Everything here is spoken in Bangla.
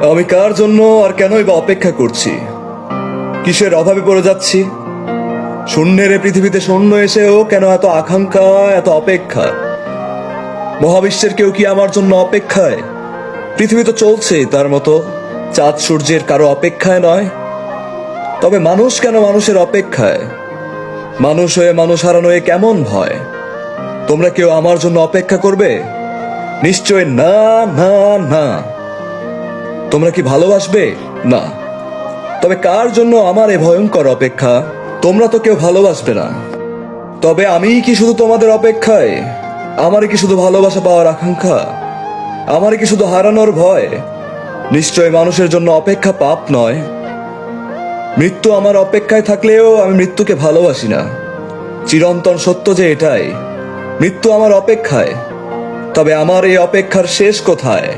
আমি কার জন্য আর কেনই বা অপেক্ষা করছি? কিসের অভাবে পড়ে যাচ্ছি? শূন্যের এ পৃথিবীতে শূন্য এসেও কেন এত আকাঙ্ক্ষা, এত অপেক্ষা? মহাবিশ্বের কেউ কি আমার জন্য অপেক্ষায়? পৃথিবী তো চলছেই তার মতো, চাঁদ সূর্যের কারো অপেক্ষায় নয়। তবে মানুষ কেন মানুষের অপেক্ষায়? মানুষ হয়ে মানুষ হারানো এ কেমন ভয়? তোমরা কেউ আমার জন্য অপেক্ষা করবে? নিশ্চয় না, না, না। তোমরা কি ভালোবাসবে? না। তবে কার জন্য আমার এ ভয়ঙ্কর অপেক্ষা? তোমরা তো কেউ ভালোবাসবে না। তবে আমিই কি শুধু তোমাদের অপেক্ষায়? আমারই কি শুধু ভালোবাসা পাওয়ার আকাঙ্ক্ষা? আমারই কি শুধু হারানোর ভয়? নিশ্চয় মানুষের জন্য অপেক্ষা পাপ নয়। মৃত্যু আমার অপেক্ষায় থাকলেও আমি মৃত্যুকে ভালোবাসি না। চিরন্তন সত্য যে এটাই, মৃত্যু আমার অপেক্ষায়। তবে আমার এই অপেক্ষার শেষ কোথায়?